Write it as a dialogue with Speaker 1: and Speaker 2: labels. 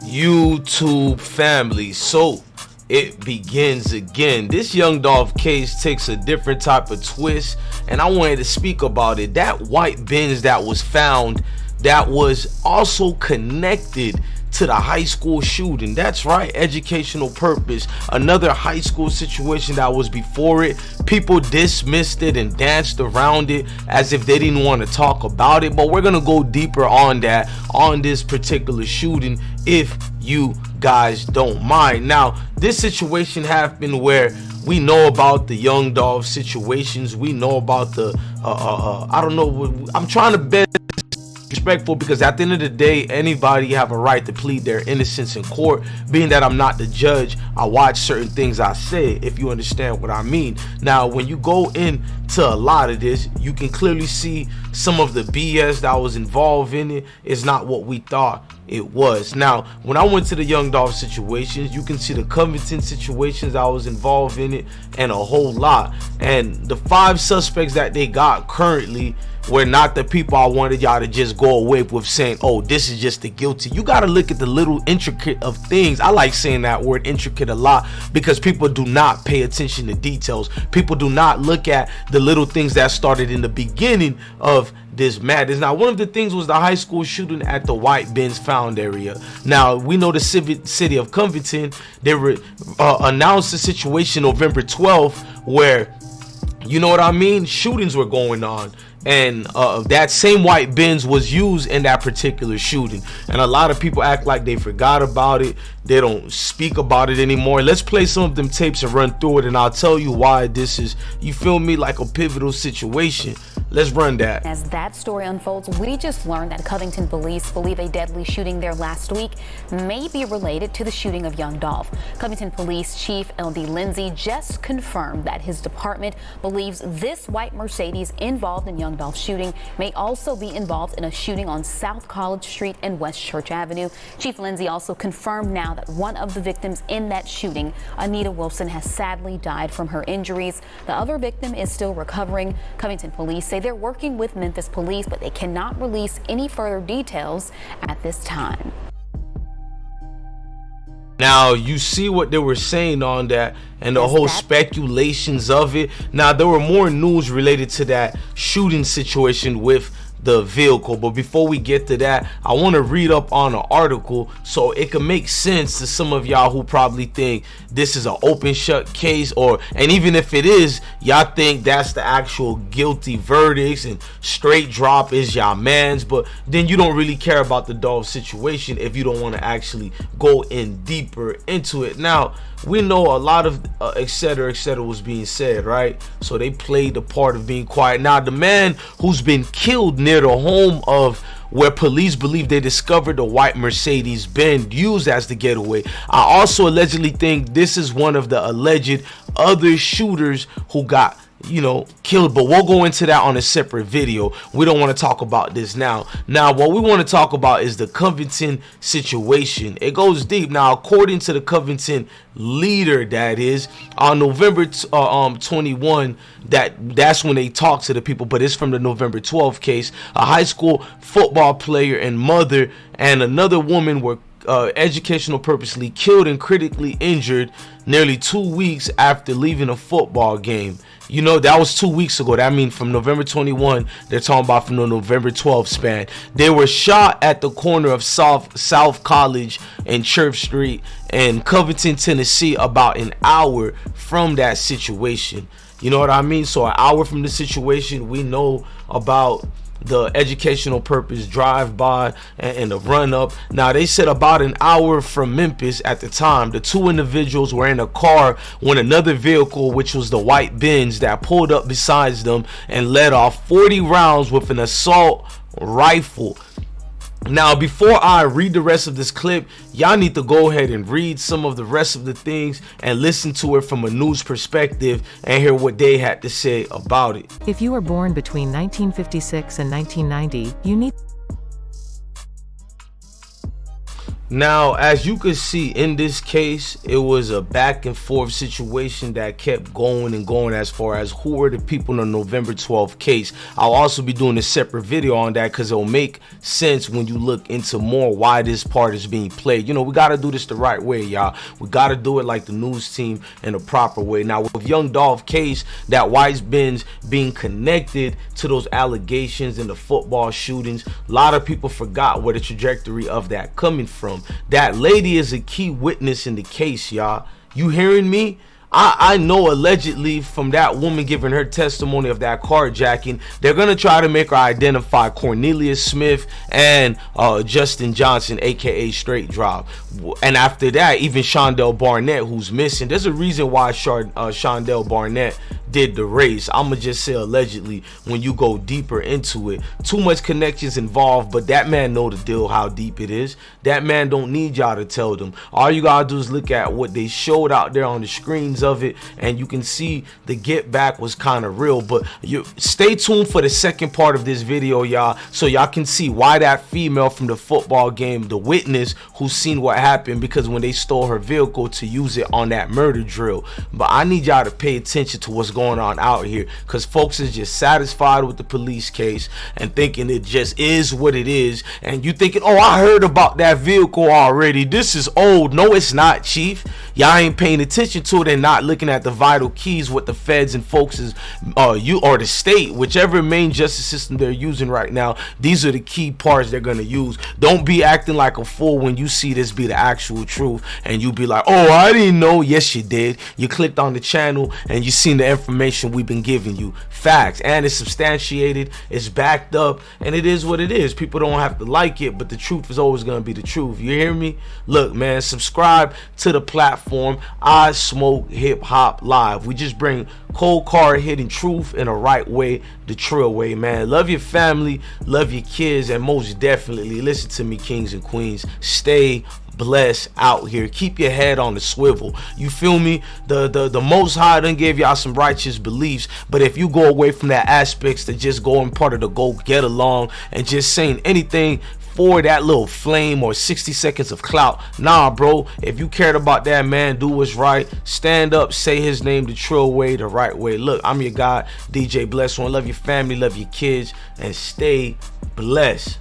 Speaker 1: YouTube family, so it begins again. This young Dolph case takes a different type of twist, and I wanted to speak about it. That white Benz that was found, that was also connected to the high school shooting. That's right, educational purpose. Another high school situation that was before it. People dismissed it and danced around it as if they didn't want to talk about it, but we're gonna go deeper on that, on this particular shooting, if you guys don't mind. Now, this situation happened where we know about the young Dolph situations. We know about the I don't know, I'm trying to best respectful, because at the end of the day, anybody have a right to plead their innocence in court. Being that I'm not the judge, I watch certain things I say, if you understand what I mean. Now, when you go into a lot of this, you can clearly see some of the BS that was involved in it is not what we thought it was. Now, when I went to the young Dolph situations, you can see the Covington situations I was involved in it, and a whole lot. And the 5 suspects that they got currently were not the people I wanted y'all to just go away with saying, oh, this is just the guilty. You got to look at the little intricate of things. I like saying that word intricate a lot, because people do not pay attention to details. People do not look at the little things that started in the beginning of this madness. Now, one of the things was the high school shooting at the white Benz found area. Now, we know the city of Covington, they announced the situation November 12th, where, you know what I mean, shootings were going on, and that same white Benz was used in that particular shooting. And a lot of people act like they forgot about it. They don't speak about it anymore. Let's play some of them tapes and run through it, and I'll tell you why this is, you feel me, like a pivotal situation. Let's run that.
Speaker 2: As that story unfolds, we just learned that Covington police believe a deadly shooting there last week may be related to the shooting of young Dolph. Covington Police Chief L.D. Lindsay just confirmed that his department believes this white Mercedes involved in young Dolph's shooting may also be involved in a shooting on South College Street and West Church Avenue. Chief Lindsay also confirmed now that one of the victims in that shooting, Anita Wilson, has sadly died from her injuries. The other victim is still recovering. Covington police say they're working with Memphis police, but they cannot release any further details at this time.
Speaker 1: Now, you see what they were saying on that, and the whole speculations of it. Now, there were more news related to that shooting situation with the vehicle, but before we get to that, I want to read up on an article so it can make sense to some of y'all who probably think this is an open shut case, and even if it is, y'all think that's the actual guilty verdicts and straight drop is y'all man's, but then you don't really care about the Dolph situation if you don't want to actually go in deeper into it. Now, we know a lot of etc was being said, right? So they played the part of being quiet. Now, the man who's been killed near the home of where police believe they discovered the white Mercedes Benz used as the getaway, I also allegedly think this is one of the alleged other shooters who got, you know, killed, but we'll go into that on a separate video. We don't want to talk about this now. What we want to talk about is the Covington situation. It goes deep. Now, according to the Covington leader, that is on November 21, that's when they talk to the people, but it's from the November 12th case. A high school football player and mother and another woman were educational purposely killed and critically injured nearly 2 weeks after leaving a football game. You know, that was 2 weeks ago. That means from November 21, they're talking about from the November 12 span. They were shot at the corner of South College and Church Street in Covington, Tennessee, about an hour from that situation. You know what I mean? So an hour from the situation, we know about the educational purpose drive-by and the run-up. Now, they said about an hour from Memphis at the time, the two individuals were in a car when another vehicle, which was the white Benz, that pulled up beside them and let off 40 rounds with an assault rifle. Now, before I read the rest of this clip, y'all need to go ahead and read some of the rest of the things and listen to it from a news perspective and hear what they had to say about it.
Speaker 3: If you were born between 1956 and 1990, you need...
Speaker 1: Now, as you can see in this case, it was a back and forth situation that kept going and going as far as who were the people in the November 12th case. I'll also be doing a separate video on that because it'll make sense when you look into more why this part is being played. You know, we got to do this the right way, y'all. We got to do it like the news team in a proper way. Now, with young Dolph case, that White's been being connected to those allegations and the football shootings, a lot of people forgot where the trajectory of that coming from. That lady is a key witness in the case, y'all. You hearing me? I know allegedly from that woman giving her testimony of that carjacking, they're going to try to make her identify Cornelius Smith and Justin Johnson, aka Straight Drop. And after that, even Shondell Barnett, who's missing. There's a reason why Shondell Barnett did the race. I'ma just say allegedly when you go deeper into it. Too much connections involved, but that man know the deal, how deep it is. That man don't need y'all to tell them. All you gotta do is look at what they showed out there on the screens of it, and you can see the get back was kind of real. But you stay tuned for the second part of this video, y'all, so y'all can see why that female from the football game, the witness who's seen what happened, because when they stole her vehicle to use it on that murder drill. But I need y'all to pay attention to what's going on out here, because folks is just satisfied with the police case and thinking it just is what it is, and you thinking, oh, I heard about that vehicle already, this is old. No, it's not, chief. Y'all ain't paying attention to it and not looking at the vital keys what the feds and folks is you or the state, whichever main justice system they're using right now. These are the key parts they're gonna use. Don't be acting like a fool when you see this be the actual truth and you be like, oh, I didn't know. Yes, you did. You clicked on the channel and you seen the information we've been giving you. Facts, and it's substantiated, it's backed up, and it is what it is. People don't have to like it, but the truth is always going to be the truth. You hear me? Look, man, subscribe to the platform I Smoke Hip Hop Live. We just bring cold card hitting truth in a right way, the true way, man. Love your family, love your kids, and most definitely listen to me, kings and queens. Stay blessed out here. Keep your head on the swivel. You feel me? The Most High done gave y'all some righteous beliefs, but if you go away from that aspects to just going part of the go get along and just saying anything for that little flame or 60 seconds of clout, nah, bro. If you cared about that man, do what's right. Stand up, say his name the true way, the right way. Look, I'm your guy, DJ Bless One. Love your family, love your kids, and stay blessed.